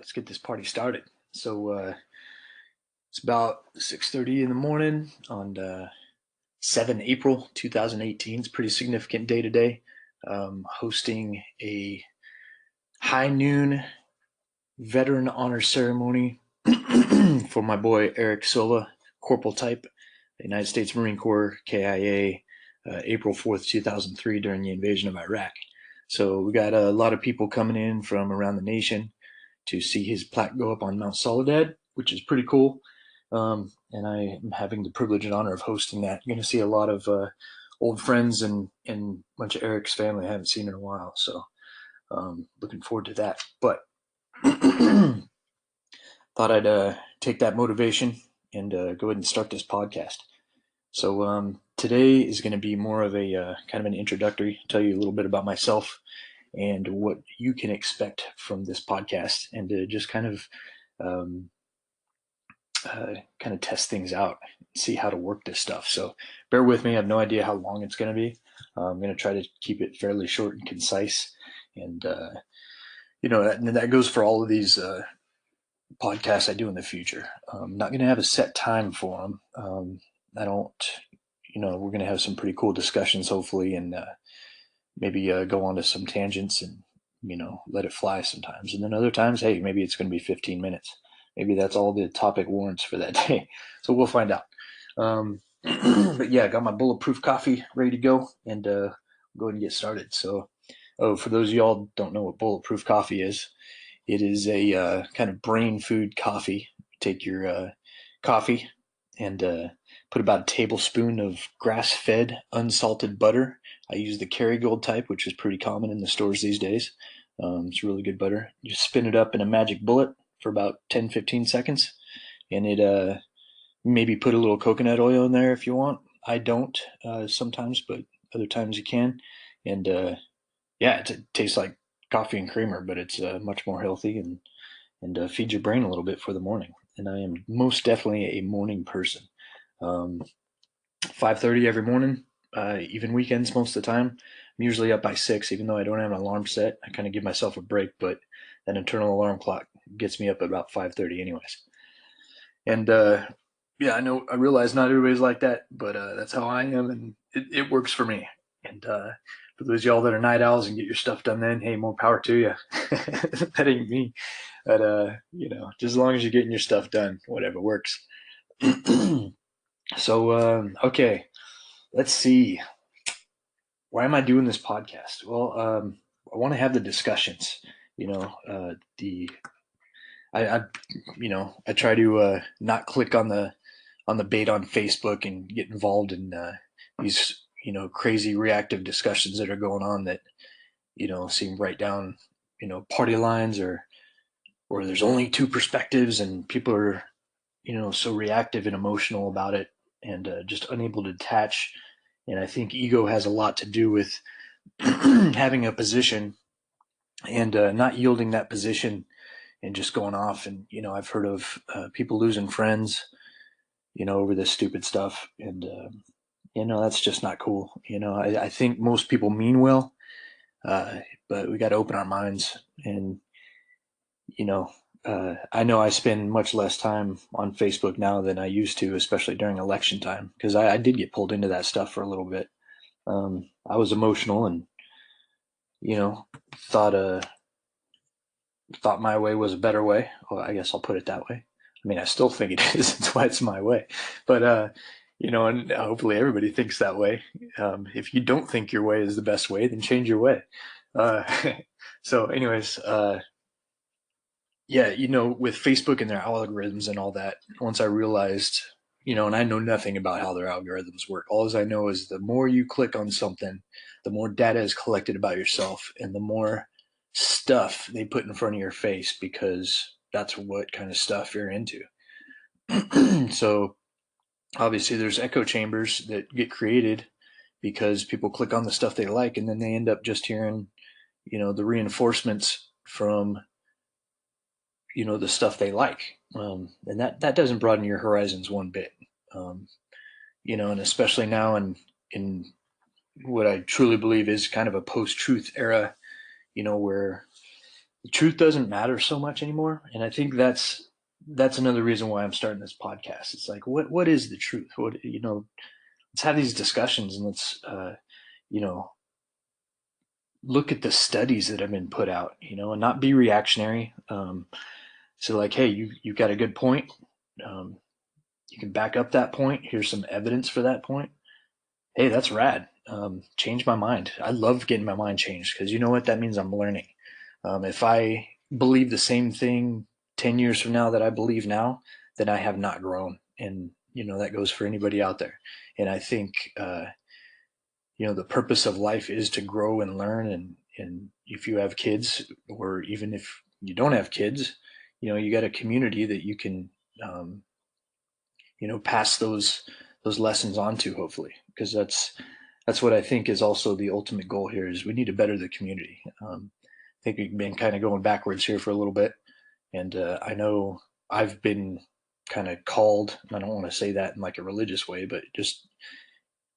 let's get this party started. It's about 6:30 in the morning on 7 April 2018. It's a pretty significant day today. Hosting a high noon veteran honor ceremony for my boy Eric Silva, Corporal Type, United States Marine Corps, KIA, April 4th, 2003, during the invasion of Iraq. So we got a lot of people coming in from around the nation to see his plaque go up on Mount Soledad, which is pretty cool. And I am having the privilege and honor of hosting that. You're going to see a lot of old friends and a bunch of Eric's family I haven't seen in a while. So looking forward to that. But thought I'd take that motivation and go ahead and start this podcast. So today is going to be more of a kind of an introductory, tell you a little bit about myself and what you can expect from this podcast, and to just um, kind of test things out, see how to work this stuff. So bear with me. I have no idea how long it's going to be. I'm going to try to keep it fairly short and concise. And, that goes for all of these podcasts I do in the future. I'm not going to have a set time for them. I don't, we're going to have some pretty cool discussions, hopefully, and maybe go on to some tangents and, let it fly sometimes. And then other times, hey, maybe it's going to be 15 minutes. Maybe that's all the topic warrants for that day. So we'll find out. But yeah, I got my bulletproof coffee ready to go, and go ahead and get started. So, for those of y'all who don't know what bulletproof coffee is, it is a kind of brain food coffee. Take your coffee and put about a tablespoon of grass-fed unsalted butter. I use the Kerrygold type, which is pretty common in the stores these days. It's really good butter. You spin it up in a magic bullet for about 10-15 seconds, and it maybe put a little coconut oil in there if you want. I don't sometimes, but other times you can. And yeah, it tastes like coffee and creamer, but it's much more healthy and feeds your brain a little bit for the morning. And I am most definitely a morning person. 5:30 every morning, even weekends most of the time. I'm usually up by 6, even though I don't have an alarm set. I kind of give myself a break, but that internal alarm clock gets me up at about 5:30 anyways. And yeah, I realize not everybody's like that, but that's how I am, and it works for me. And for those of y'all that are night owls and get your stuff done then, hey, more power to you. That ain't me. But just as long as you're getting your stuff done, whatever works. So okay, let's see. Why am I doing this podcast? Well, I want to have the discussions. The I I try to not click on the bait on Facebook and get involved in these crazy reactive discussions that are going on that seem right down party lines, or there's only two perspectives and people are so reactive and emotional about it, and just unable to detach. And I think ego has a lot to do with having a position and not yielding that position and just going off. And I've heard of people losing friends over this stupid stuff, and that's just not cool. I think most people mean well, but we got to open our minds. And I know I spend much less time on Facebook now than I used to, especially during election time, because I did get pulled into that stuff for a little bit. I was emotional and you know thought thought my way was a better way. Well, I guess I'll put it that way. I mean, I still think it is. That's why it's my way. But and hopefully everybody thinks that way. If you don't think your way is the best way, then change your way. Uh, so, anyways, yeah, with Facebook and their algorithms and all that, once I realized, and I know nothing about how their algorithms work. All I know is the more you click on something, the more data is collected about yourself, and the more stuff they put in front of your face, because that's what kind of stuff you're into. So obviously there's echo chambers that get created because people click on the stuff they like, and then they end up just hearing, the reinforcements from the stuff they like, and that doesn't broaden your horizons one bit. um, and especially now in what I truly believe is kind of a post-truth era, where the truth doesn't matter so much anymore. And I think that's another reason why I'm starting this podcast. It's like, what is the truth? What, let's have these discussions, and let's you know look at the studies that have been put out, and not be reactionary. So like, hey, you got a good point. Um, you can back up that point. Here's some evidence for that point. Hey, that's rad. Change my mind. I love getting my mind changed, because you know what? That means I'm learning. If I believe the same thing 10 years from now that I believe now, then I have not grown. And, that goes for anybody out there. And I think, the purpose of life is to grow and learn. And if you have kids, or even if you don't have kids, you got a community that you can, um, pass those lessons on to, hopefully, because that's what I think is also the ultimate goal here, is we need to better the community. I think we've been kind of going backwards here for a little bit, and I know I've been kind of called, and I don't want to say that in like a religious way, but just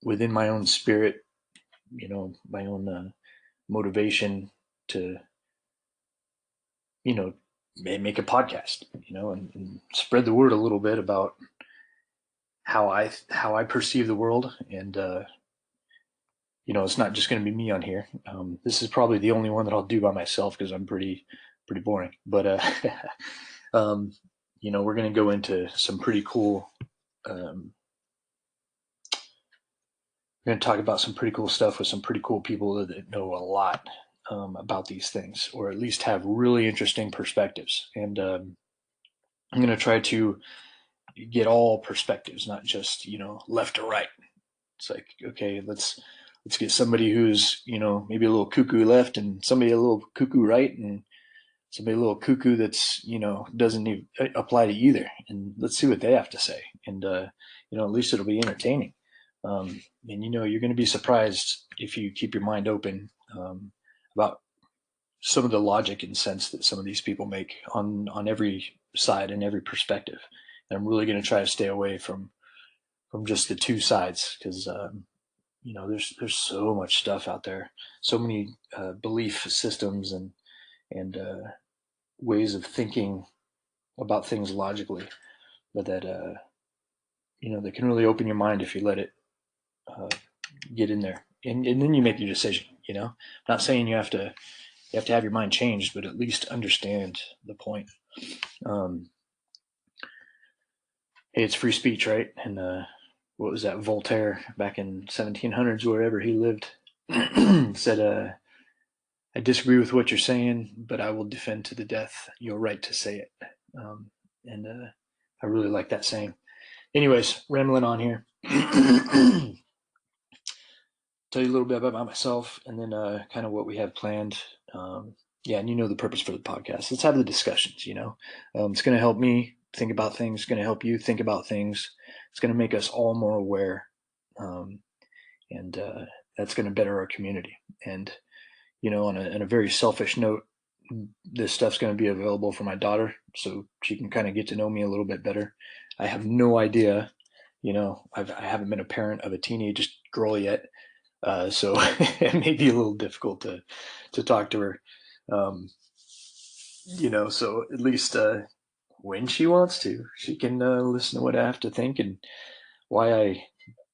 within my own spirit, my own motivation to, you know, make a podcast, and spread the word a little bit about how I perceive the world. And it's not just going to be me on here. This is probably the only one that I'll do by myself, because I'm pretty boring. But um, we're going to go into some pretty cool. We're going to talk about some pretty cool stuff with some pretty cool people that know a lot about these things, or at least have really interesting perspectives. And I'm going to try to get all perspectives, not just left or right. It's like, okay, let's get somebody who's maybe a little cuckoo left, and somebody a little cuckoo right, and somebody a little cuckoo that's doesn't even apply to either, and let's see what they have to say. And at least it'll be entertaining. And you're going to be surprised, if you keep your mind open, about some of the logic and sense that some of these people make on every side and every perspective. And I'm really going to try to stay away from just the two sides, because there's so much stuff out there, so many belief systems and ways of thinking about things logically, but that that can really open your mind if you let it uh, get in there, and then you make your decision. I'm not saying you have to have your mind changed, but at least understand the point. Um, hey, it's free speech, right? And what was that? Voltaire, back in 1700s, wherever he lived, said, "I disagree with what you're saying, but I will defend to the death your right to say it." And I really like that saying. Anyways, rambling on here. Tell you a little bit about myself, and then kind of what we have planned. Yeah, and the purpose for the podcast. Let's have the discussions. It's going to help me think about things. It's going to help you think about things. It's going to make us all more aware, um, and that's going to better our community. And on a very selfish note, this stuff's going to be available for my daughter, so she can kind of get to know me a little bit better. I have no idea. I haven't been a parent of a teenage girl yet, so it may be a little difficult to talk to her. Um, so at least when she wants to, she can listen to what I have to think, and why I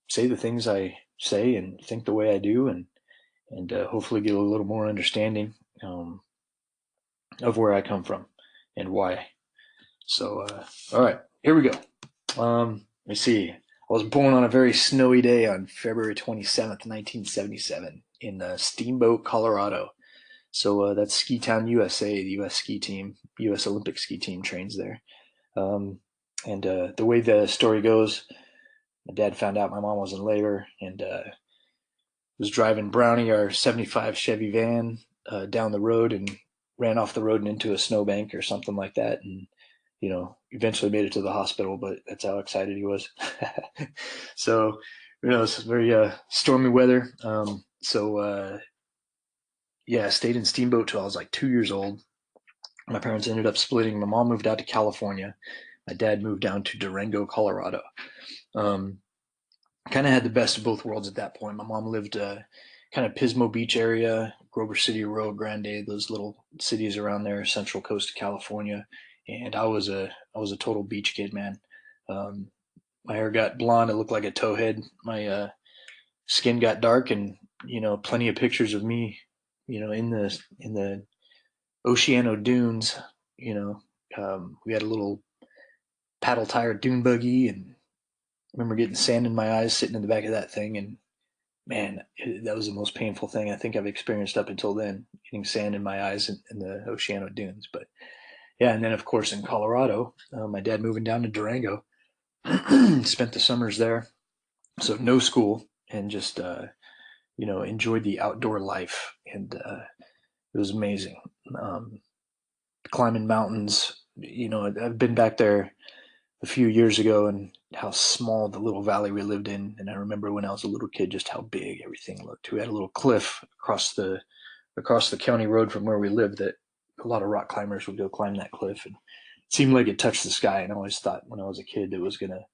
say the things I say and think the way I do, and hopefully get a little more understanding of where I come from and why. So, all right, here we go. Let me see. I was born on a very snowy day on February 27th, 1977, in Steamboat, Colorado. So that's Ski Town, USA. The U.S. ski team, U.S. Olympic ski team, trains there. Um, and the way the story goes, my dad found out my mom was in labor, and was driving Brownie, our 75 Chevy van, down the road, and ran off the road and into a snowbank or something like that. And eventually made it to the hospital, but that's how excited he was. So, it's very stormy weather. So, yeah, I stayed in Steamboat till I was like 2 years old. My parents ended up splitting. My mom moved out to California. My dad moved down to Durango, Colorado. Um, Kind of had the best of both worlds at that point. My mom lived kind of Pismo Beach area, Grover City, Rio Grande, those little cities around there, central coast of California. And I was a total beach kid, man. Um, my hair got blonde; it looked like a towhead. My skin got dark, and plenty of pictures of me, in the Oceano dunes. You know, we had a little paddle tire dune buggy, and I remember getting sand in my eyes sitting in the back of that thing. And man, that was the most painful thing I think I've experienced up until then, getting sand in my eyes in the Oceano dunes. But yeah, and then of course in Colorado, my dad moving down to Durango, spent the summers there, so no school, and just enjoyed the outdoor life, and it was amazing. Um, Climbing mountains, I've been back there a few years ago, and how small the little valley we lived in. And I remember when I was a little kid, just how big everything looked. We had a little cliff across the county road from where we lived that a lot of rock climbers would go climb that cliff, and it seemed like it touched the sky. And I always thought when I was a kid it was gonna,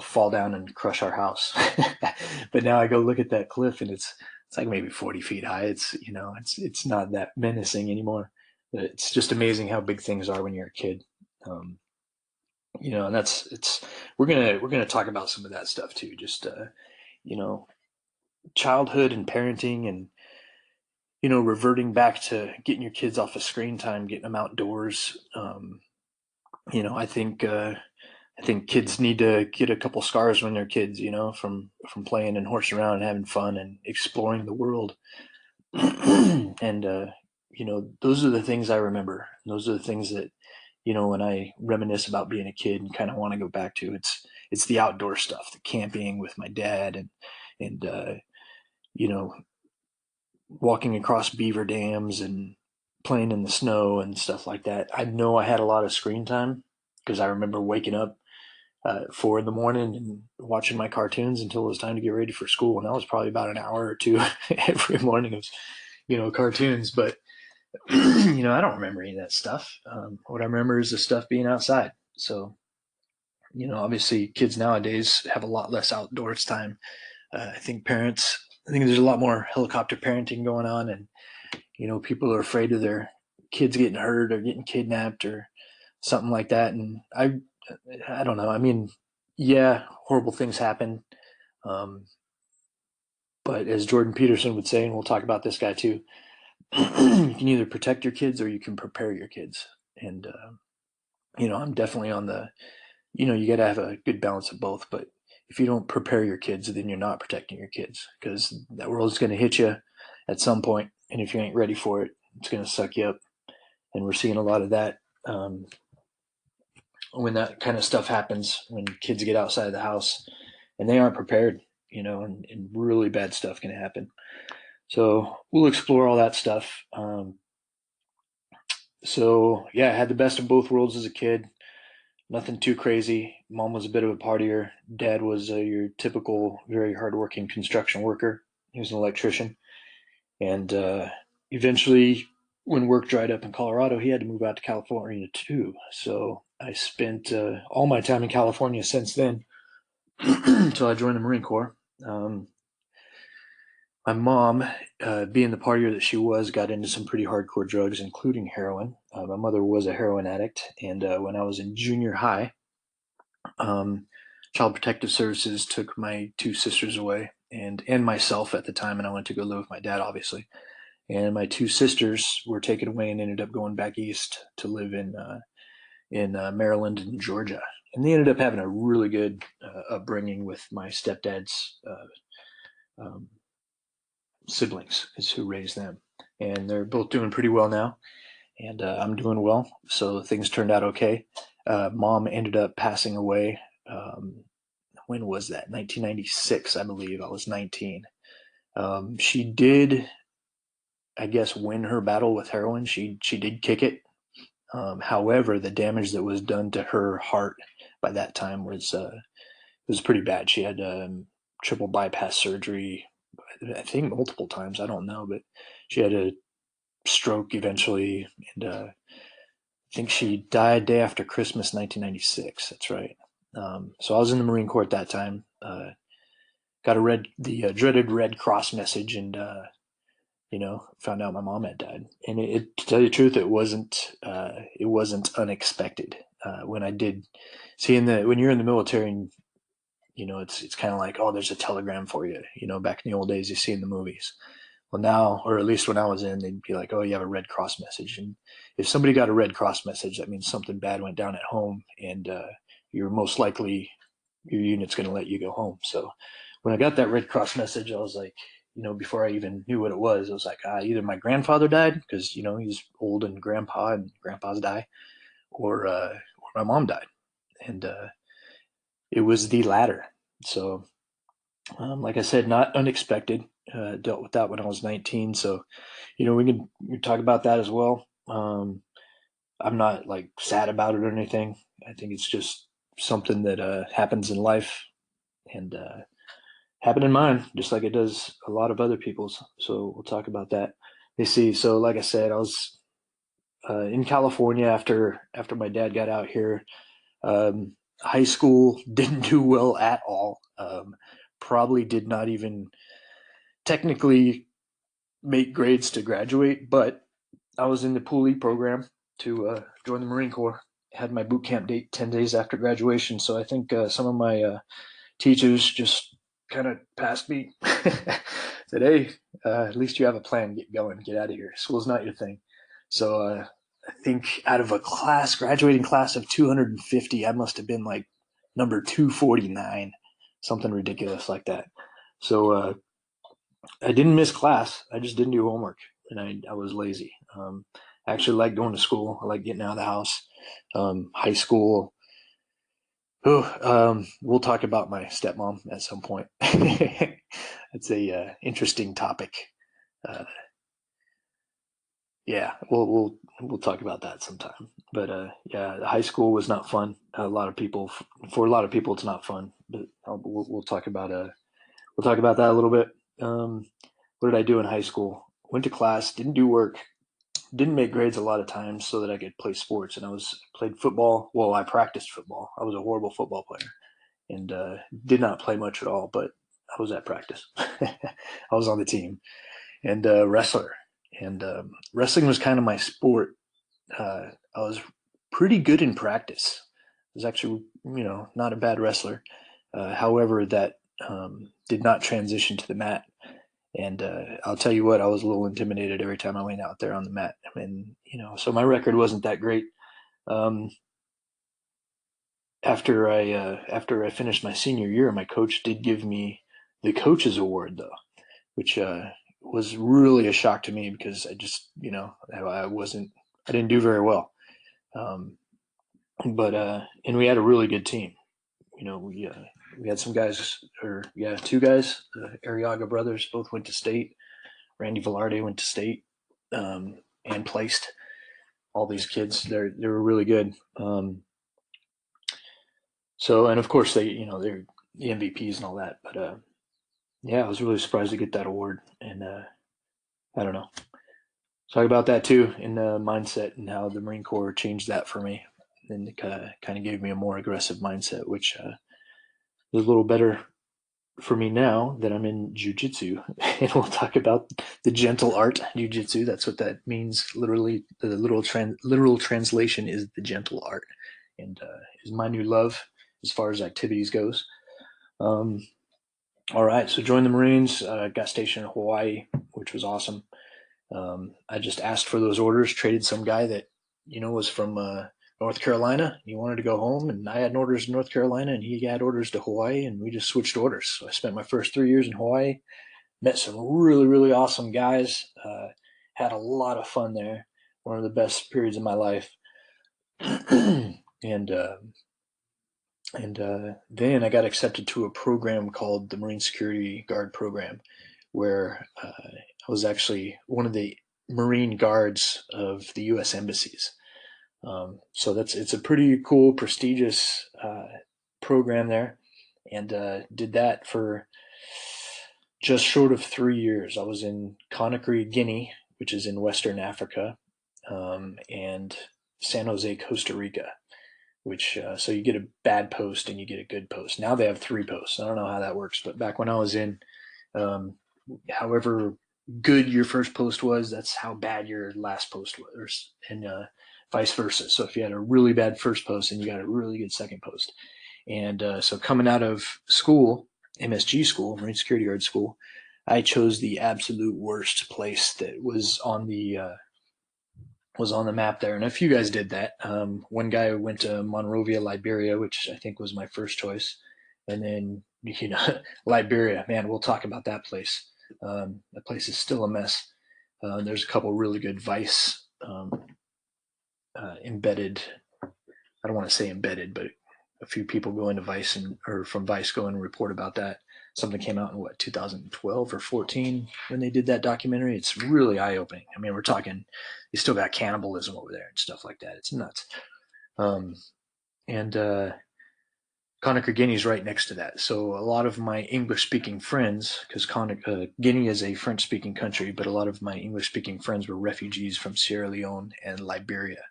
fall down and crush our house. But now I go look at that cliff, and it's like maybe 40 feet high. It's not that menacing anymore. But it's just amazing how big things are when you're a kid. Um, and that's it's we're gonna talk about some of that stuff too. Just you know, childhood and parenting, and reverting back to getting your kids off of screen time, getting them outdoors. I think kids need to get a couple scars when they're kids, from playing and horsing around and having fun and exploring the world. And those are the things I remember. Those are the things that, when I reminisce about being a kid and kind of want to go back to. It's the outdoor stuff, the camping with my dad, and you know walking across beaver dams and playing in the snow and stuff like that. I know I had a lot of screen time because I remember waking up at 4 in the morning and watching my cartoons until it was time to get ready for school. And that was probably about an hour or two every morning of, cartoons. But, I don't remember any of that stuff. What I remember is the stuff being outside. So, obviously kids nowadays have a lot less outdoors time. I think there's a lot more helicopter parenting going on, and people are afraid of their kids getting hurt or getting kidnapped or something like that. And I don't know. I mean, yeah, horrible things happen. Um, but as Jordan Peterson would say, and we'll talk about this guy too, you can either protect your kids or you can prepare your kids. And, I'm definitely on you got to have a good balance of both. But if you don't prepare your kids, then you're not protecting your kids, because that world is going to hit you at some point. And if you ain't ready for it, it's going to suck you up. And we're seeing a lot of that. When that kind of stuff happens, when kids get outside of the house and they aren't prepared, and really bad stuff can happen. So we'll explore all that stuff. So yeah, I had the best of both worlds as a kid. Nothing too crazy. Mom was a bit of a partier. Dad was your typical, very hardworking construction worker. He was an electrician, and eventually, when work dried up in Colorado, he had to move out to California too. So I spent all my time in California since then, until I joined the Marine Corps. Um, my mom, being the partier that she was, got into some pretty hardcore drugs, including heroin. My mother was a heroin addict, and when I was in junior high, um, Child Protective Services took my two sisters away, and myself at the time, and I went to go live with my dad, obviously. And my two sisters were taken away and ended up going back east to live in Maryland and Georgia. And they ended up having a really good upbringing with my stepdad's um, siblings, is who raised them, and they're both doing pretty well now. And I'm doing well, so things turned out okay. Mom ended up passing away. When was that? 1996, I believe. I was 19. She did, I guess, win her battle with heroin. She did kick it. However, the damage that was done to her heart by that time was pretty bad. She had triple bypass surgery, I think multiple times. I don't know, but she had a stroke eventually, and I think she died day after Christmas, 1996. That's right. So I was in the Marine Corps at that time. Got the dreaded Red Cross message, and found out my mom had died. And to tell you the truth, it wasn't unexpected. When I did see when you're in the military, and it's kind of like, oh, there's a telegram for you. Back in the old days, you see in the movies. Well, now, or at least when I was in, they'd be like, oh, you have a Red Cross message. And if somebody got a Red Cross message, that means something bad went down at home, and you're most likely your unit's going to let you go home. So when I got that Red Cross message, I was like, before I even knew what it was, I was like, either my grandfather died because he's old and grandpas die, or my mom died, and it was the latter. So, like I said, not unexpected. Dealt with that when I was 19, so we can talk about that as well. I'm not like sad about it or anything. I think it's just something that happens in life, and happened in mine, just like it does a lot of other people's. So we'll talk about that. You see, so like I said, I was in California after my dad got out here. High school didn't do well at all. Probably did not even technically make grades to graduate, but I was in the Pool E program to join the Marine Corps. Had my boot camp date 10 days after graduation, so I think some of my teachers just kind of passed me. Said, hey, at least you have a plan. Get going. Get out of here. School's not your thing. So I think out of a graduating class of 250, I must have been like number 249, something ridiculous like that. So I didn't miss class. I just didn't do homework, and I was lazy. I actually like going to school. I like getting out of the house. High school, we'll talk about my stepmom at some point. It's a interesting topic. Uh, yeah, we'll talk about that sometime. But yeah, high school was not fun. For a lot of people, it's not fun. But we'll talk about that a little bit. What did I do in high school? Went to class, didn't do work, didn't make grades a lot of times so that I could play sports. And played football. Well, I practiced football. I was a horrible football player, and did not play much at all, but I was at practice. I was on the team, and wrestler. And wrestling was kind of my sport. I was pretty good in practice. I was actually, not a bad wrestler. However, that did not transition to the mat. And I'll tell you what, I was a little intimidated every time I went out there on the mat. I mean, so my record wasn't that great. Um, after I finished my senior year, my coach did give me the coach's award though, which was really a shock to me because I just I didn't do very well. Um, but and we had a really good team. We had some guys, or yeah, two guys, Arriaga brothers, both went to state. Randy Velarde went to state, and placed. All these kids, they were really good. So, and of course they're the MVPs and all that. But yeah, I was really surprised to get that award, and I don't know. Talk about that too, in the mindset and how the Marine Corps changed that for me, and it kind of gave me a more aggressive mindset, which is a little better for me now that I'm in jujitsu. And we'll talk about the gentle art jujitsu. That's what that means. Literally, the literal translation is the gentle art, and is my new love as far as activities goes. Um, all right, so joined the Marines. Got stationed in Hawaii, which was awesome. I just asked for those orders, traded some guy that was from North Carolina. He wanted to go home, and I had orders in North Carolina, and he had orders to Hawaii, and we just switched orders. So I spent my first 3 years in Hawaii, met some really, really awesome guys, had a lot of fun there. One of the best periods of my life. and then I got accepted to a program called the Marine Security Guard Program, where I was actually one of the Marine guards of the U.S. embassies. So it's a pretty cool, prestigious program there, and did that for just short of 3 years. I was in Conakry, Guinea, which is in Western Africa, and San Jose, Costa Rica. Which so you get a bad post and you get a good post. Now they have 3 posts. I don't know how that works, but back when I was in, however good your first post was, that's how bad your last post was, and vice versa. So if you had a really bad first post, and you got a really good second post. And so coming out of school, MSG school, Marine Security Guard school, I chose the absolute worst place that was on the map there. And a few guys did that. One guy went to Monrovia, Liberia, which I think was my first choice. And then, Liberia, man, we'll talk about that place. That place is still a mess. There's a couple really good Vice embedded. I don't want to say embedded, but a few people go into Vice or from Vice go and report about that. Something came out in what, 2012 or 14 when they did that documentary. It's really eye opening. I mean, we're talking, you still got cannibalism over there and stuff like that. It's nuts. Um, and Conakry, Guinea is right next to that. So a lot of my English speaking friends, because Guinea is a French speaking country, but a lot of my English speaking friends were refugees from Sierra Leone and Liberia.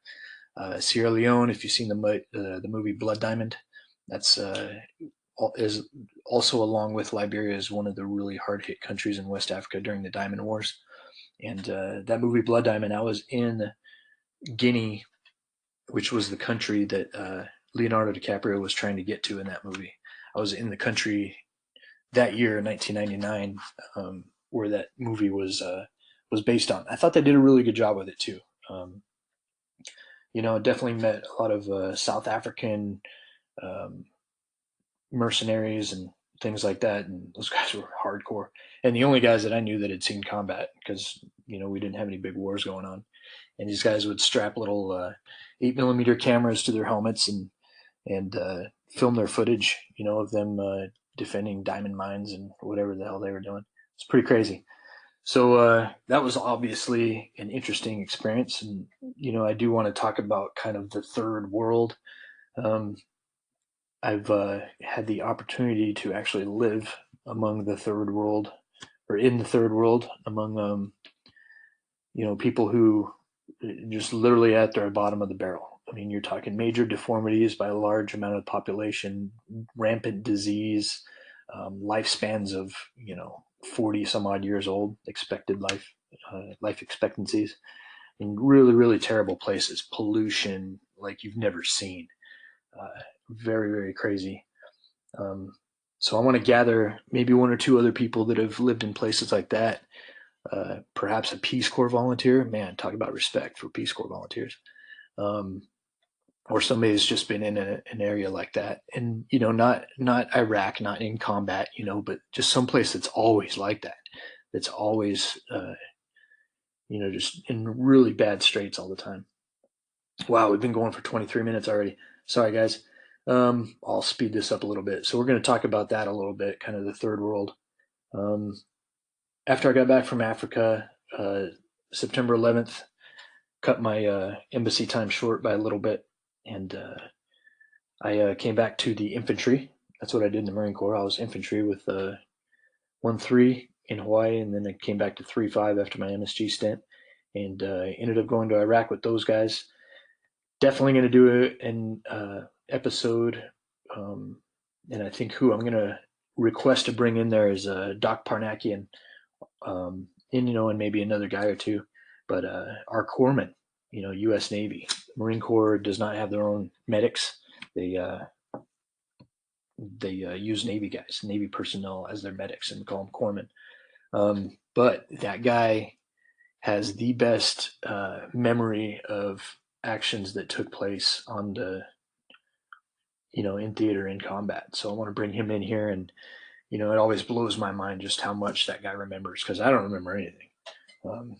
Sierra Leone, if you've seen the movie Blood Diamond, that's is also, along with Liberia, is one of the really hard hit countries in West Africa during the Diamond Wars. And that movie Blood Diamond, I was in Guinea, which was the country that Leonardo DiCaprio was trying to get to in that movie. I was in the country that year, 1999, where that movie was based on. I thought they did a really good job with it too. Um, definitely met a lot of South African um, mercenaries and things like that, and those guys were hardcore. And the only guys that I knew that had seen combat, because we didn't have any big wars going on, and these guys would strap little 8mm cameras to their helmets and film their footage, of them defending diamond mines and whatever the hell they were doing. It's pretty crazy. So that was obviously an interesting experience, and I do want to talk about kind of the third world. Um, I've had the opportunity to actually live among the third world, or in the third world, among people who just literally at the bottom of the barrel. I mean, you're talking major deformities by a large amount of the population, rampant disease, lifespans of 40 some odd years old, expected life expectancies, in really really terrible places. Pollution like you've never seen. Very very crazy. Um, so I want to gather maybe one or two other people that have lived in places like that. Perhaps a Peace Corps volunteer. Man, talk about respect for Peace Corps volunteers. Um, or somebody who's just been in an area like that, and not Iraq, not in combat, but just someplace that's always like that. That's always just in really bad straits all the time. Wow, we've been going for 23 minutes already. Sorry, guys. I'll speed this up a little bit. So we're going to talk about that a little bit, kind of the third world. Um, After I got back from Africa, September 11th, cut my embassy time short by a little bit, and I came back to the infantry. That's what I did in the Marine Corps. I was infantry with 1-3 in Hawaii, and then I came back to 3-5 after my MSG stint, and ended up going to Iraq with those guys. Definitely going to do an episode, and I think who I'm going to request to bring in there is Doc Parnakian, and maybe another guy or two, but our corpsmen, U.S. Navy, Marine Corps does not have their own medics. They use Navy guys, Navy personnel as their medics, and call them corpsmen. But that guy has the best memory of actions that took place on the in theater, in combat. So I want to bring him in here, and it always blows my mind just how much that guy remembers, because I don't remember anything. Um,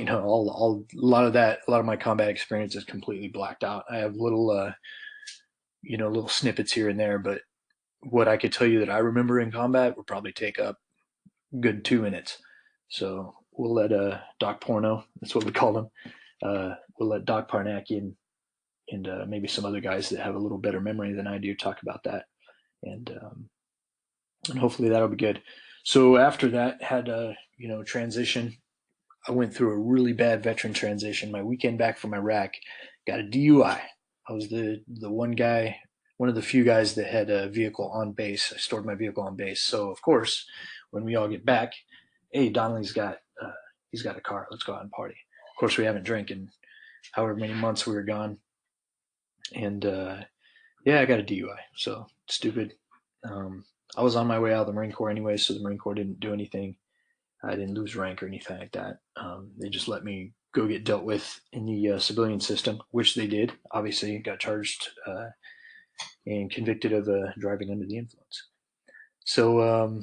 all a lot of my combat experience is completely blacked out. I have little snippets here and there, but what I could tell you that I remember in combat would probably take up a good 2 minutes. So we'll let Doc Porno, that's what we call him. We'll let Doc Parnacki and maybe some other guys that have a little better memory than I do talk about that, and hopefully that'll be good. So after that, had a transition. I went through a really bad veteran transition. My weekend back from Iraq, got a DUI. I was the one guy, one of the few guys that had a vehicle on base. I stored my vehicle on base. So of course, when we all get back, hey, Donnelly's got he's got a car. Let's go out and party. Of course, we haven't drank in however many months we were gone, and yeah, I got a DUI. So stupid. Um, I was on my way out of the Marine Corps anyway, so the Marine Corps didn't do anything. I didn't lose rank or anything like that. They just let me go get dealt with in the civilian system, which they did. Obviously, got charged and convicted of driving under the influence. So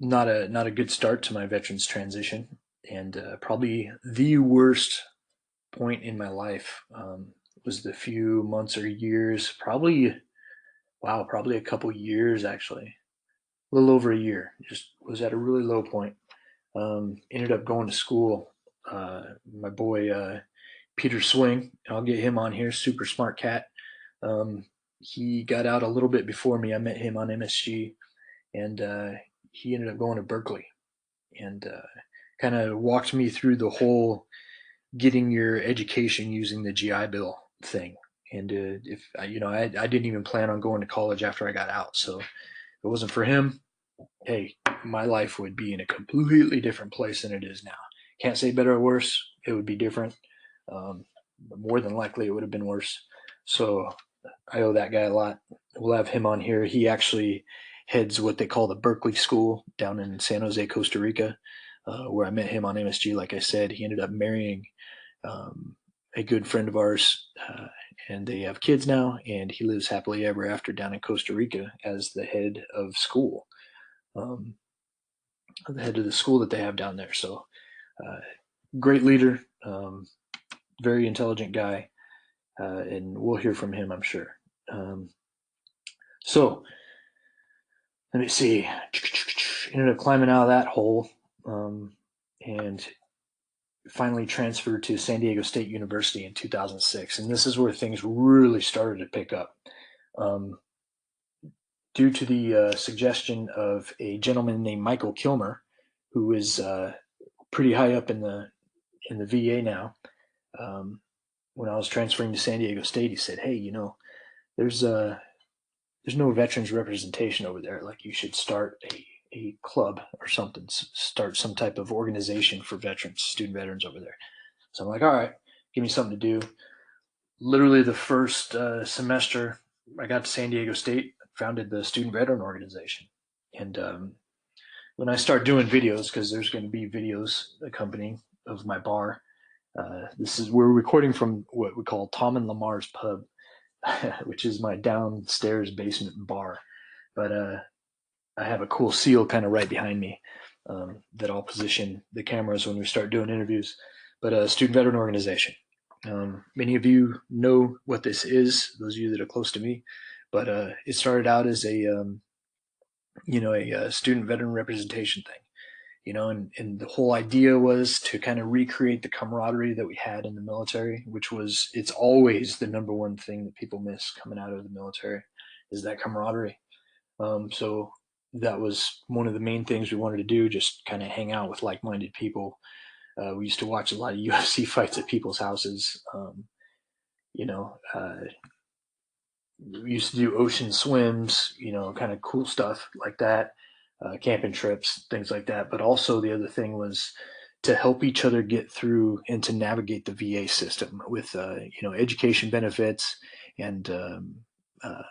not a good start to my veterans transition, and probably the worst point in my life was the few months or years, probably wow, probably a couple years actually, a little over a year. Just was at a really low point. Ended up going to school. My boy Peter Swing, I'll get him on here. Super smart cat. Um, he got out a little bit before me. I met him on MSG, and he ended up going to Berkeley, and kind of walked me through the whole getting your education using the GI Bill thing. And if you know, I didn't even plan on going to college after I got out. So if it wasn't for him, hey, my life would be in a completely different place than it is now. Can't say better or worse. It would be different. But more than likely, it would have been worse. So I owe that guy a lot. We'll have him on here. He actually heads what they call the Berkeley School down in San Jose, Costa Rica, where I met him on MSG. Like I said, he ended up marrying a good friend of ours, and they have kids now, and he lives happily ever after down in Costa Rica as the head of school, um, the head of the school that they have down there. So, uh, great leader, very intelligent guy, and we'll hear from him, I'm sure. Um, so, let me see. Ended up climbing out of that hole, and finally transferred to San Diego State University in 2006. And this is where things really started to pick up. Um, Due to the suggestion of a gentleman named Michael Kilmer, who is pretty high up in the VA now. Um, when I was transferring to San Diego State, he said, "Hey, you know, there's there's no veterans representation over there. Like, you should start a club or something. Start some type of organization for veterans, student veterans over there." So I'm like, "All right, give me something to do." Literally, the first semester I got to San Diego State, founded the student veteran organization, and when I start doing videos, because there's going to be videos accompanying of my bar. This is we're recording from what we call Tom and Lamar's Pub, which is my downstairs basement bar. But I have a cool seal kind of right behind me that I'll position the cameras when we start doing interviews. But a student veteran organization. Many of you know what this is, those of you that are close to me. But it started out as a student veteran representation thing, and the whole idea was to kind of recreate the camaraderie that we had in the military, which was, it's always the number one thing that people miss coming out of the military, is that camaraderie. So that was one of the main things we wanted to do, just kind of hang out with like-minded people. We used to watch a lot of UFC fights at people's houses. You know, we used to do ocean swims, kind of cool stuff like that, camping trips, things like that. But also the other thing was to help each other get through and to navigate the VA system with, education benefits and, uh,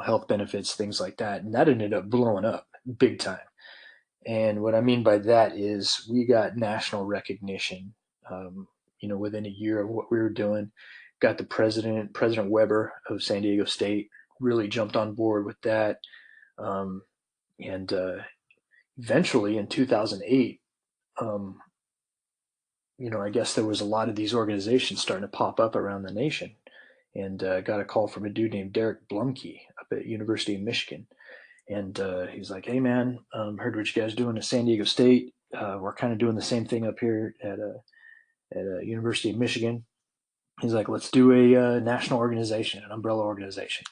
health benefits, things like that. And that ended up blowing up big time. And what I mean by that is we got national recognition, within a year of what we were doing. Got the President Weber of San Diego State, really jumped on board with that. Um, and eventually in 2008, um, I guess there was a lot of these organizations starting to pop up around the nation. And got a call from a dude named Derek Blumke up at University of Michigan. And he's like, "Hey man, heard what you guys doing at San Diego State. We're kind of doing the same thing up here at University of Michigan." He's like, "Let's do a national organization, an umbrella organization,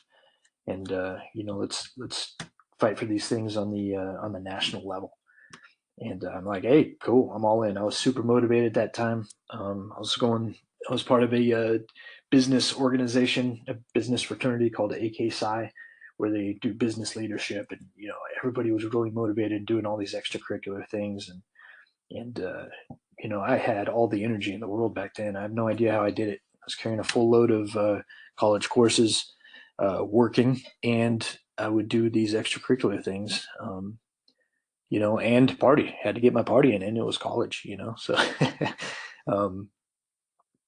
and let's fight for these things on the national level." And I'm like, "Hey, cool, I'm all in." I was super motivated at that time. I was part of a business organization, a business fraternity called AK Psi, where they do business leadership, and everybody was really motivated doing all these extracurricular things, and I had all the energy in the world back then. I have no idea how I did it. I was carrying a full load of college courses, working, and I would do these extracurricular things. And party. Had to get my party in, and it was college. So um,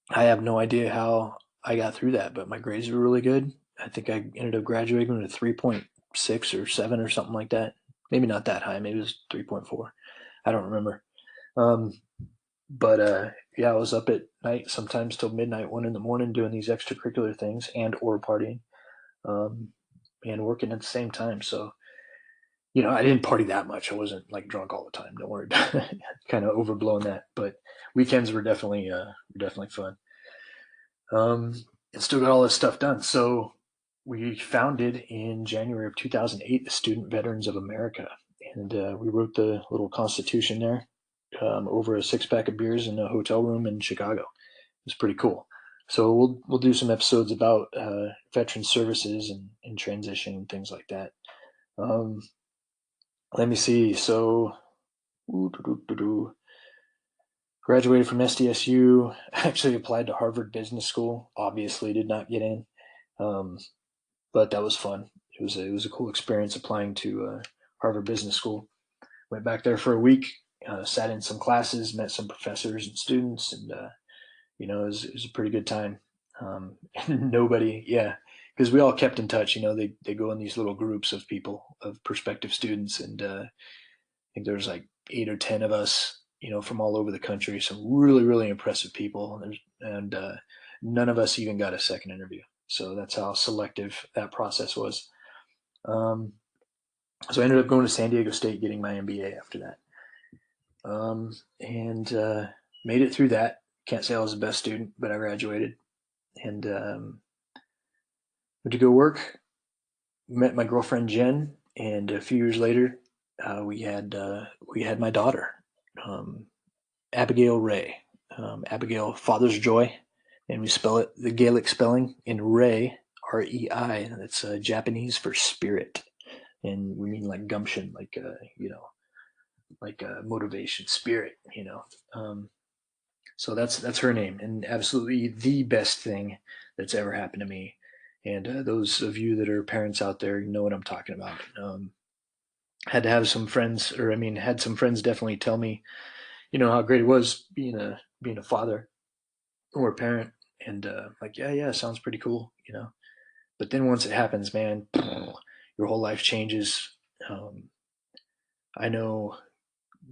I have no idea how I got through that, but my grades were really good. I think I ended up graduating with a 3.6 or 7 or something like that. Maybe not that high. Maybe it was 3.4. I don't remember. Um, but yeah, I was up at night sometimes till midnight, 1 in the morning, doing these extracurricular things and or partying, um, and working at the same time. So I didn't party that much. I wasn't like drunk all the time. Don't worry, kind of overblown that. But weekends were definitely fun. Um, and still got all this stuff done. So we founded in January of 2008 the Student Veterans of America, and we wrote the little constitution there, over a 6 pack of beers in a hotel room in Chicago. It was pretty cool. So we'll do some episodes about veteran services and transition and things like that. Um, Let me see. So graduated from SDSU. Actually applied to Harvard Business School. Obviously did not get in, um, but that was fun. It was a cool experience applying to Harvard Business School. Went back there for a week. Sat in some classes, met some professors and students, and it was a pretty good time. Nobody, yeah, because we all kept in touch. They go in these little groups of people, of prospective students, and I think there's like 8 or 10 of us, from all over the country. Some really, really impressive people, and none of us even got a second interview. So that's how selective that process was. Um, so I ended up going to San Diego State, getting my MBA after that, and made it through that. Can't say I was the best student, but I graduated and went to go work. Met my girlfriend Jen, and a few years later, we had my daughter, um, Abigail Ray. Abigail, Father's Joy, and we spell it the Gaelic spelling in Rei, Rei. That's Japanese for spirit, and we mean like gumption, like motivation, spirit. So that's her name, and absolutely the best thing that's ever happened to me. And those of you that are parents out there, you know what I'm talking about. Had to have some friends, or I mean, had some friends definitely tell me, how great it was being a father or a parent, and like, yeah, yeah, sounds pretty cool. But then once it happens, man, your whole life changes. Um, I know,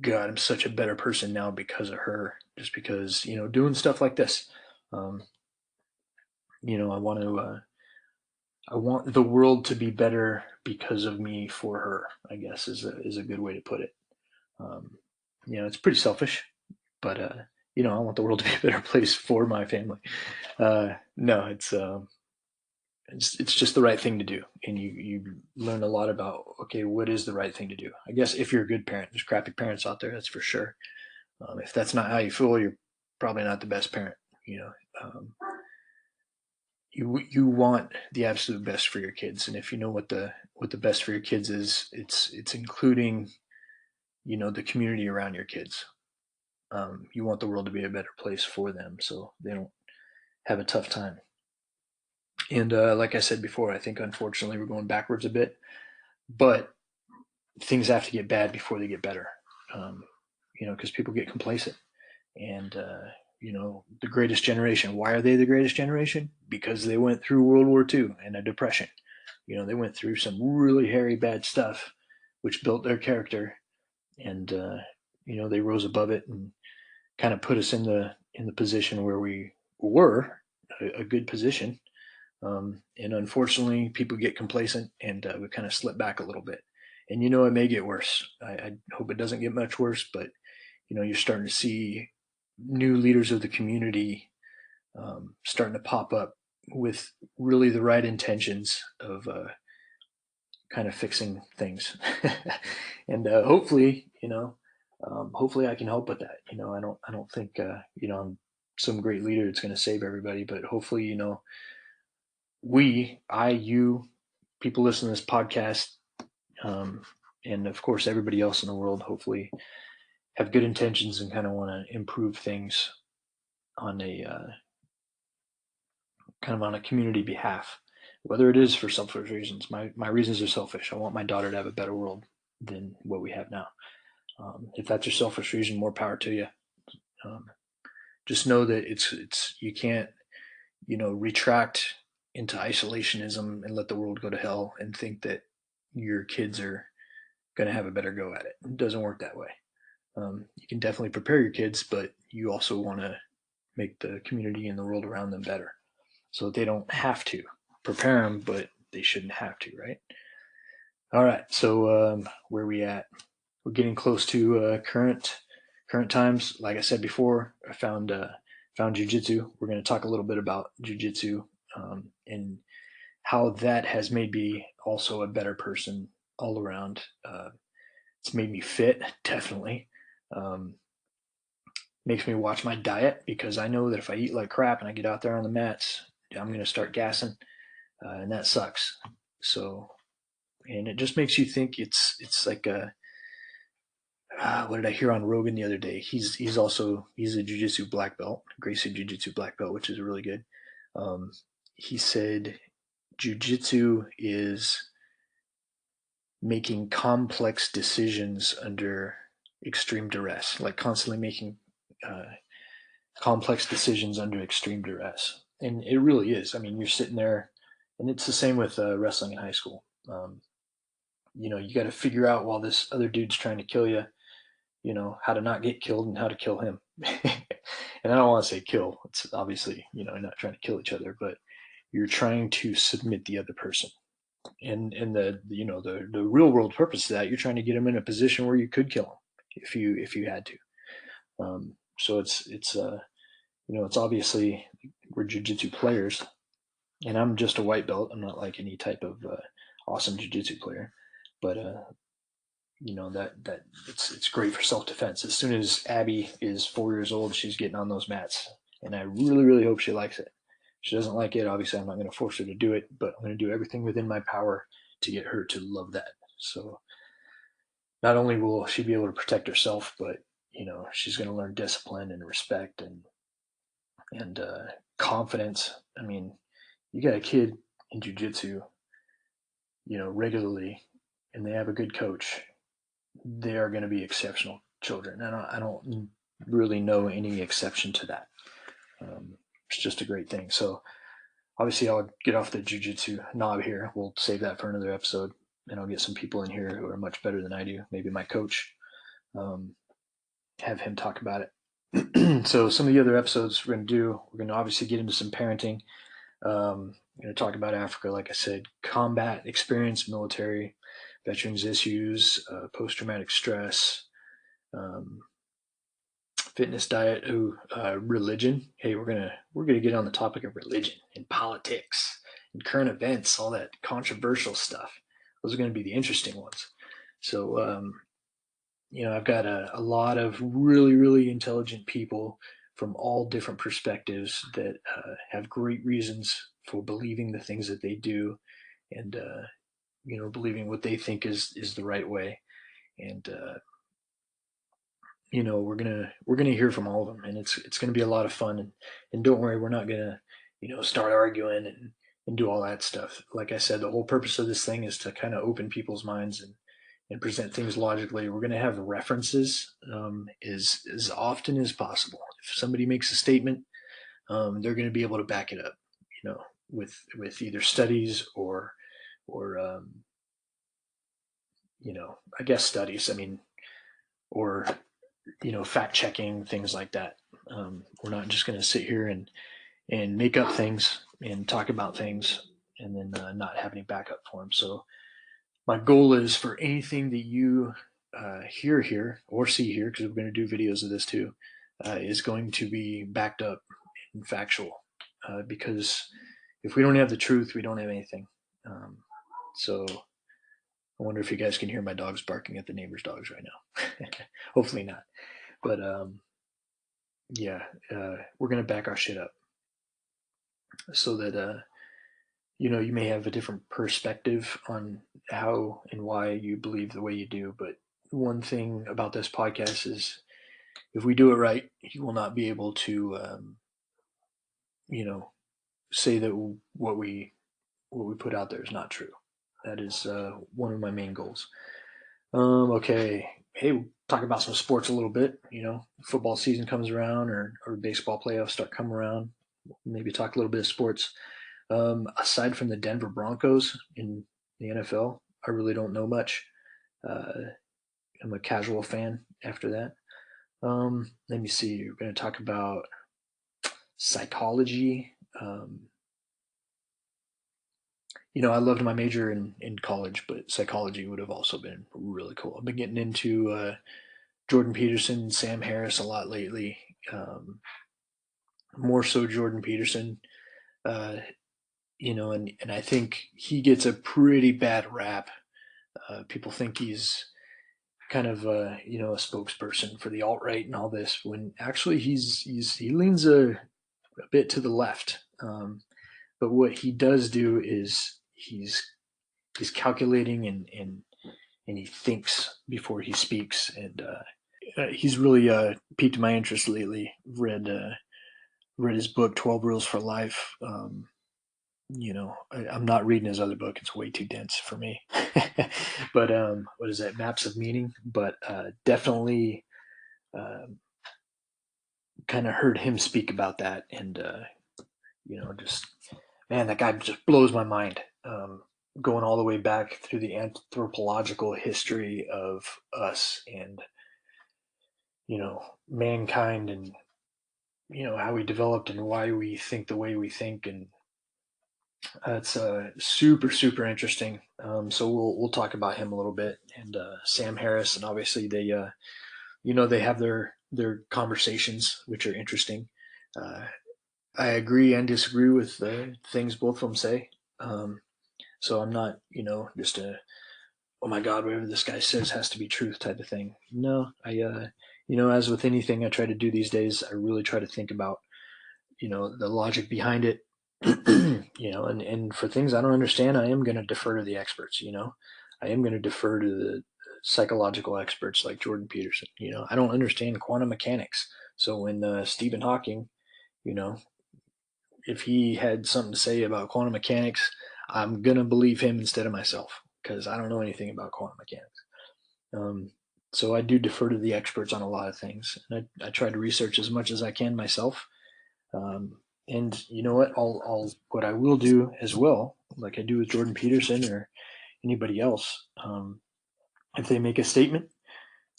God, I'm such a better person now because of her, just because doing stuff like this. Um, I want the world to be better because of me for her. I guess is a good way to put it. Um, it's pretty selfish, but I want the world to be a better place for my family. No, it's just the right thing to do, and you learn a lot about, okay, what is the right thing to do. I guess if you're a good parent, there's crappy parents out there, that's for sure. If that's not how you feel, you're probably not the best parent. You know, um, you want the absolute best for your kids, and if you know what the best for your kids is, it's including the community around your kids. You want the world to be a better place for them, so they don't have a tough time. And like I said before, I think unfortunately we're going backwards a bit, but things have to get bad before they get better. Um, because people get complacent, and the greatest generation. Why are they the greatest generation? Because they went through World War II and a depression. They went through some really hairy bad stuff, which built their character, and they rose above it and kind of put us in the position where we were, a good position. And unfortunately, people get complacent, and we kind of slip back a little bit. And it may get worse. I hope it doesn't get much worse, but you're starting to see new leaders of the community, starting to pop up with really the right intentions of kind of fixing things. And hopefully I can help with that. I don't think I'm some great leader that's going to save everybody, but hopefully, you, people listening to this podcast, um, and of course everybody else in the world, hopefully have good intentions and kind of want to improve things on a kind of on a community behalf, whether it is for selfish reasons. My reasons are selfish. I want my daughter to have a better world than what we have now. If that's your selfish reason, more power to you. Um, just know that it's you can't retract into isolationism and let the world go to hell and think that your kids are going to have a better go at it. It doesn't work that way. You can definitely prepare your kids, but you also want to make the community and the world around them better, so they don't have to prepare them, but they shouldn't have to, right? All right. So where are we at? We're getting close to current times. Like I said before, I found jujitsu. We're going to talk a little bit about jujitsu and how that has made me also a better person all around. It's made me fit, definitely. Um, Makes me watch my diet because I know that if I eat like crap and I get out there on the mats, I'm going to start gassing, and that sucks. So, and it just makes you think it's like a what did I hear on Rogan the other day? He's a jujitsu black belt, Gracie jujitsu black belt, which is really good. Um, he said jujitsu is making complex decisions under extreme duress, like constantly making uh, complex decisions under extreme duress. And it really is. I mean, you're sitting there, and it's the same with wrestling in high school. You got to figure out while this other dude's trying to kill you, how to not get killed and how to kill him. And I don't want to say kill. It's obviously, you're not trying to kill each other, but you're trying to submit the other person. And the real world purpose of that, you're trying to get him in a position where you could kill him if you had to. So it's obviously we're jujitsu players, and I'm just a white belt. I'm not like any type of awesome jujitsu player, but that it's great for self defense. As soon as Abby is 4 years old, she's getting on those mats, and I really really hope she likes it. If she doesn't like it, obviously I'm not going to force her to do it, but I'm going to do everything within my power to get her to love that. So not only will she be able to protect herself, but she's going to learn discipline and respect and confidence. I mean, you got a kid in jujitsu, regularly, and they have a good coach, they are going to be exceptional children. I don't really know any exception to that. It's just a great thing. So obviously, I'll get off the jujitsu knob here. We'll save that for another episode, and I'll get some people in here who are much better than I do. Maybe my coach, um, have him talk about it. So some of the other episodes we're going to obviously get into some parenting. I'm going to talk about Africa, like I said, combat experience, military, veterans issues, post-traumatic stress, um, fitness, diet, religion. Hey, we're gonna get on the topic of religion and politics and current events, all that controversial stuff. Those are going to be the interesting ones. So, I've got a lot of really, really intelligent people from all different perspectives that have great reasons for believing the things that they do, and believing what they think is the right way. And we're gonna hear from all of them, and it's gonna be a lot of fun. And don't worry, we're not gonna start arguing and do all that stuff. Like I said, the whole purpose of this thing is to kind of open people's minds and present things logically. We're going to have references as often as possible. If somebody makes a statement, they're going to be able to back it up, with either studies or I guess studies. I mean, or fact checking, things like that. We're not just going to sit here and make up things and talk about things and then not have any backup for them. So my goal is for anything that you hear here or see here, because we're going to do videos of this too, is going to be backed up and factual. Because if we don't have the truth, we don't have anything. So I wonder if you guys can hear my dogs barking at the neighbor's dogs right now. Hopefully not. But yeah, we're going to back our shit up so that you may have a different perspective on how and why you believe the way you do. But one thing about this podcast is if we do it right, you will not be able to, you know, say that what we put out there is not true. That is one of my main goals. Okay. Hey, we'll talk about some sports a little bit. Football season comes around, or baseball playoffs start coming around. Maybe talk a little bit of sports. Aside from the Denver Broncos in the NFL, I really don't know much. Uh, I'm a casual fan after that. Let me see. We're going to talk about psychology. Um, I loved my major in college, but psychology would have also been really cool. I've been getting into Jordan Peterson, Sam Harris a lot lately. More so Jordan Peterson. Uh, and I think he gets a pretty bad rap. People think he's kind of a spokesperson for the alt right and all this, when actually he leans a bit to the left. But what he does do is he's calculating, and he thinks before he speaks, and he's really piqued my interest lately. Read his book 12 Rules for Life. I'm not reading his other book; it's way too dense for me. But what is that? Maps of Meaning. But definitely kind of heard him speak about that, and just man, that guy just blows my mind. Going all the way back through the anthropological history of us, and mankind, and how we developed and why we think the way we think, and that's super super interesting. So we'll talk about him a little bit, and Sam Harris, and obviously they have their conversations, which are interesting. Uh, I agree and disagree with things both of them say. Um, so I'm not, just a oh my god, whatever this guy says has to be truth type of thing. No, as with anything I try to do these days, I really try to think about the logic behind it. And for things I don't understand, I am going to defer to the experts. I am going to defer to the psychological experts like Jordan Peterson. I don't understand quantum mechanics, so when Stephen Hawking, you know if he had something to say about quantum mechanics, I'm going to believe him instead of myself, because I don't know anything about quantum mechanics. um, so I do defer to the experts on a lot of things, and I try to research as much as I can myself. And you know what? What I will do as well, like I do with Jordan Peterson or anybody else. If they make a statement,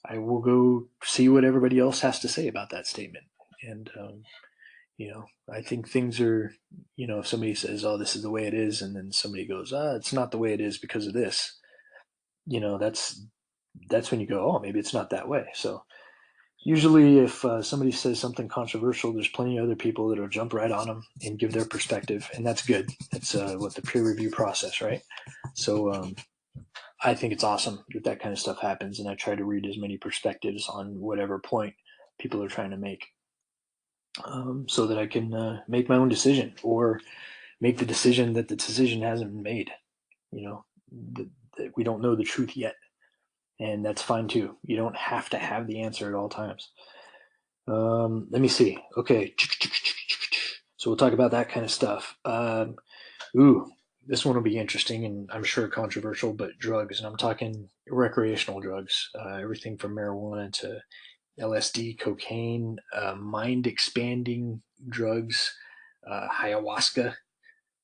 I will go see what everybody else has to say about that statement. And I think things are, if somebody says, "Oh, this is the way it is," and then somebody goes, "It's not the way it is because of this," that's when you go, "Oh, maybe it's not that way." So usually, if somebody says something controversial, there's plenty of other people that'll jump right on them and give their perspective, and that's good. That's what the peer review process, right? So I think it's awesome that that kind of stuff happens, and I try to read as many perspectives on whatever point people are trying to make, so that I can make my own decision, or make the decision that the decision hasn't been made. You know, that we don't know the truth yet, and that's fine too. You don't have to have the answer at all times. Let me see. Okay, so we'll talk about that kind of stuff. Ooh, this one will be interesting, and I'm sure controversial, but drugs, and I'm talking recreational drugs, everything from marijuana to LSD, cocaine, mind expanding drugs, ayahuasca,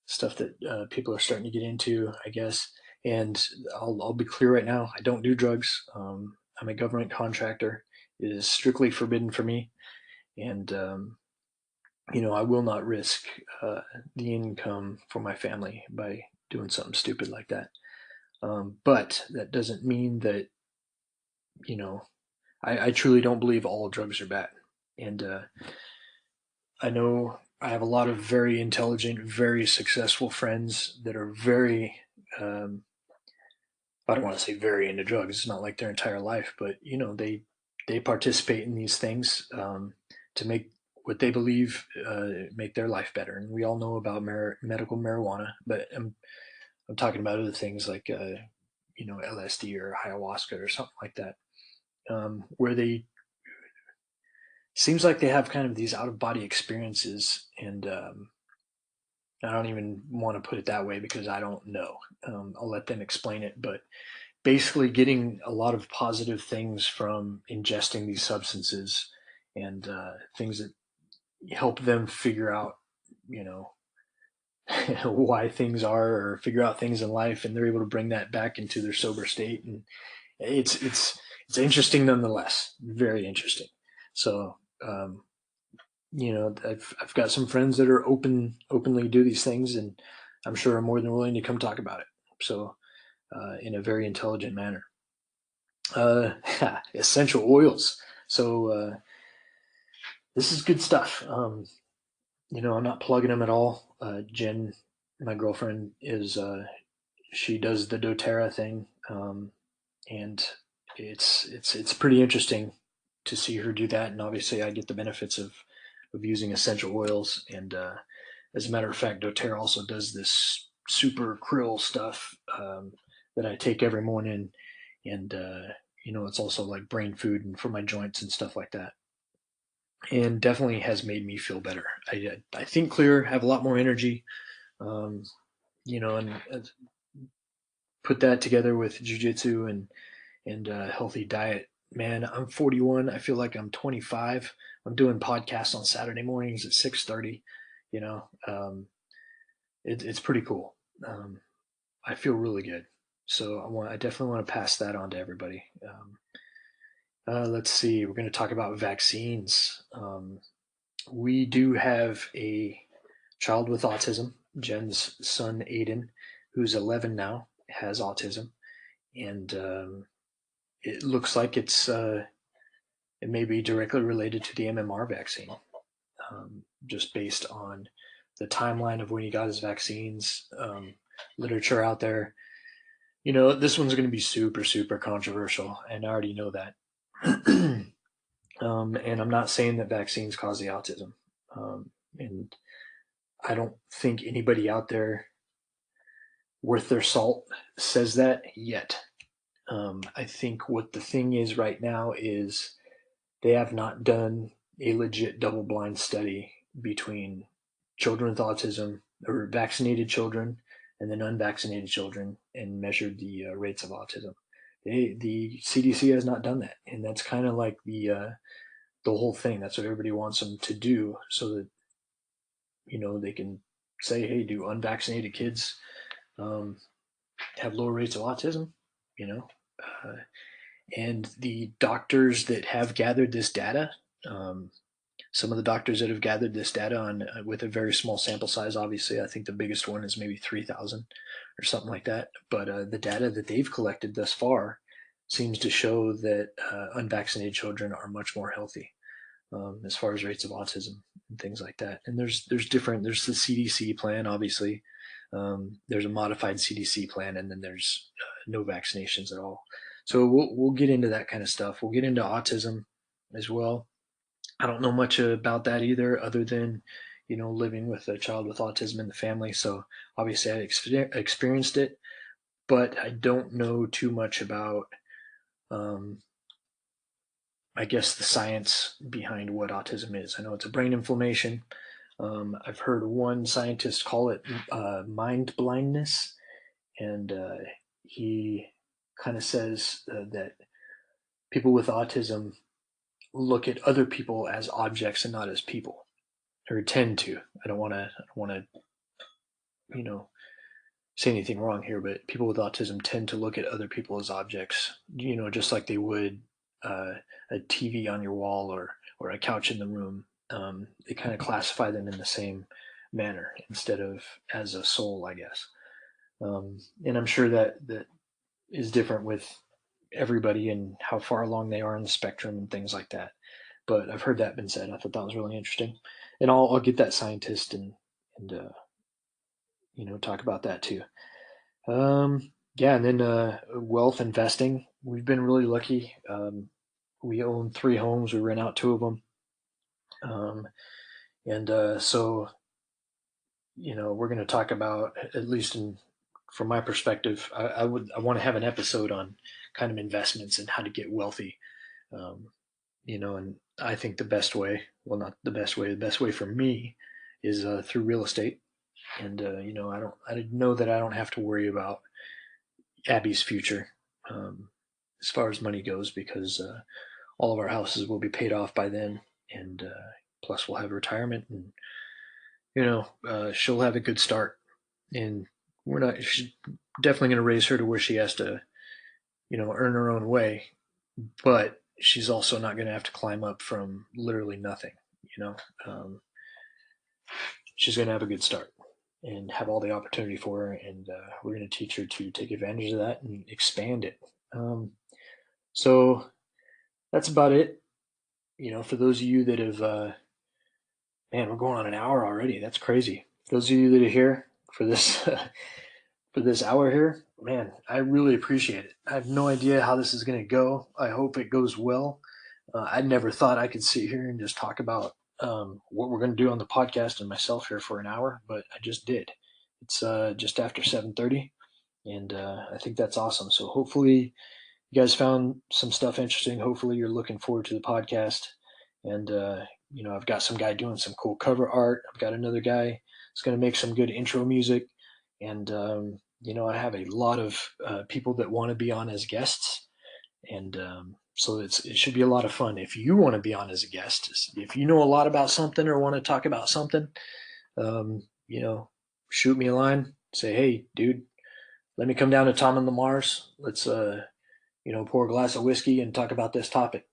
stuff that people are starting to get into, I guess. And I'll be clear right now, I don't do drugs. I'm a government contractor. It is strictly forbidden for me. And, I will not risk the income for my family by doing something stupid like that. But that doesn't mean that, you know, I truly don't believe all drugs are bad. And I know I have a lot of very intelligent, very successful friends that are very, um, I don't want to say very into drugs. It's not like their entire life, but they participate in these things to make what they believe make their life better. And we all know about medical marijuana, but I'm talking about other things like LSD or ayahuasca or something like that, where they seems like they have kind of these out of body experiences, and I don't even want to put it that way because I don't know. I'll let them explain it, but basically getting a lot of positive things from ingesting these substances and things that help them figure out, you know, why things are or figure out things in life, and they're able to bring that back into their sober state, and it's interesting nonetheless, very interesting. So I've got some friends that are openly do these things, and I'm sure are more than willing to come talk about it. So in a very intelligent manner. uh, Essential oils. So this is good stuff. I'm not plugging them at all. Jen, my girlfriend, is she does the DoTerra thing, and it's pretty interesting to see her do that. And obviously, I get the benefits of using essential oils. And as a matter of fact, DoTerra also does this super krill stuff that I take every morning, and it's also like brain food and for my joints and stuff like that. And definitely has made me feel better. I think clearer, have a lot more energy, um, and put that together with jujitsu and healthy diet. Man, I'm 41. I feel like I'm 25. I'm doing podcasts on Saturday mornings at 6:30. You know, it's pretty cool. Um, I feel really good. So I definitely want to pass that on to everybody. Let's see. We're going to talk about vaccines. We do have a child with autism. Jen's son Aiden, who's 11 now, has autism, and it looks like it may be directly related to the MMR vaccine, just based on the timeline of when he got his vaccines. Literature out there. This one's going to be super, super controversial, and I already know that. And I'm not saying that vaccines cause the autism. And I don't think anybody out there worth their salt says that yet. I think what the thing is right now is they have not done a legit double blind study between children with autism or vaccinated children and then unvaccinated children and measured the rates of autism. The CDC has not done that, and that's kind of like the whole thing. That's what everybody wants them to do, so that they can say, "Hey, do unvaccinated kids um, have lower rates of autism?" You know, uh, and the doctors that have gathered this data, um, some of the doctors that have gathered this data on with a very small sample size, obviously, I think the biggest one is maybe 3,000 or something like that. But the data that they've collected thus far seems to show that unvaccinated children are much more healthy as far as rates of autism and things like that. And there's the CDC plan, obviously. There's a modified CDC plan, and then there's no vaccinations at all. So we'll get into that kind of stuff. We'll get into autism as well. I don't know much about that either, other than living with a child with autism in the family. So obviously I experienced it, but I don't know too much about um, I guess the science behind what autism is. I know it's a brain inflammation. I've heard one scientist call it mind blindness, and he kind of says that people with autism look at other people as objects and not as people, or tend to. I don't want to you know say anything wrong here, but people with autism tend to look at other people as objects, just like they would uh, a TV on your wall or a couch in the room. They kind of classify them in the same manner instead of as a soul, I guess. And I'm sure that is different with everybody and how far along they are in the spectrum and things like that. But I've heard that been said. I thought that was really interesting, and I'll get that scientist and talk about that too. Yeah, and then wealth investing. We've been really lucky. We own three homes. We rent out two of them. Um, and so, we're going to talk about, at least from my perspective, I want to have an episode on kind of investments and how to get wealthy. Um, and I think the best way, well, not the best way for me is through real estate. And, I know that I don't have to worry about Abby's future as far as money goes, because all of our houses will be paid off by then. And plus we'll have retirement, and, she'll have a good start. And she's definitely going to raise her to where she has to, earn her own way, but she's also not going to have to climb up from literally nothing. You know, um, she's going to have a good start and have all the opportunity for her, and we're going to teach her to take advantage of that and expand it. So that's about it. For those of you that have, man, we're going on an hour already. That's crazy. Those of you that are here for this for this hour here, man, I really appreciate it. I have no idea how this is going to go. I hope it goes well. I never thought I could sit here and just talk about what we're going to do on the podcast and myself here for an hour, but I just did. It's just after 7:30, and I think that's awesome. So hopefully you guys found some stuff interesting. Hopefully you're looking forward to the podcast. And I've got some guy doing some cool cover art. I've got another guy that's going to make some good intro music. And I have a lot of people that want to be on as guests. And so it should be a lot of fun. If you want to be on as a guest, if you know a lot about something or want to talk about something, um, you know, shoot me a line. Say, hey, dude, let me come down to Tom and Lamar's. Let's pour a glass of whiskey and talk about this topic.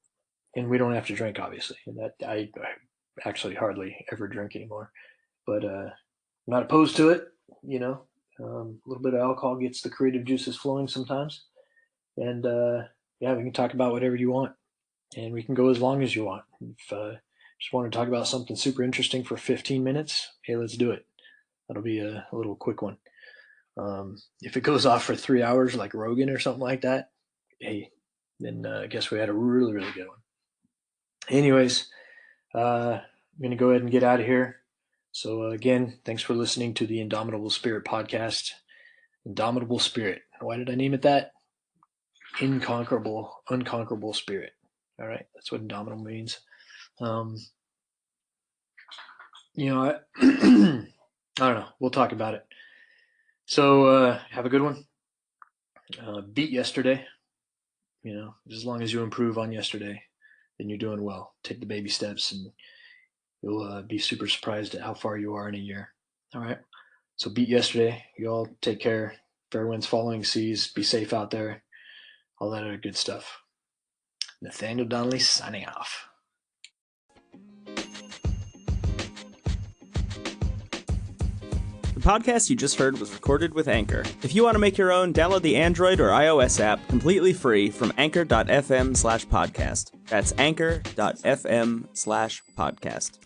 And we don't have to drink, obviously. And that I actually hardly ever drink anymore. But I'm not opposed to it. A little bit of alcohol gets the creative juices flowing sometimes. And yeah, we can talk about whatever you want, and we can go as long as you want. If just want to talk about something super interesting for 15 minutes, hey, let's do it. That'll be a little quick one. If it goes off for 3 hours, like Rogan or something like that, hey, then I guess we had a really, really good one. Anyways, I'm going to go ahead and get out of here. So, again, thanks for listening to the Indomitable Spirit podcast. Indomitable Spirit. Why did I name it that? Inconquerable, unconquerable spirit. All right, that's what indomitable means. I I don't know. We'll talk about it. So, have a good one. Beat yesterday. As long as you improve on yesterday, then you're doing well. Take the baby steps, and you'll be super surprised at how far you are in a year. All right. So beat yesterday. You all take care. Fair winds following seas. Be safe out there. All that other good stuff. Nathaniel Donnelly signing off. The podcast you just heard was recorded with Anchor. If you want to make your own, download the Android or iOS app completely free from anchor.fm/podcast. That's anchor.fm/podcast.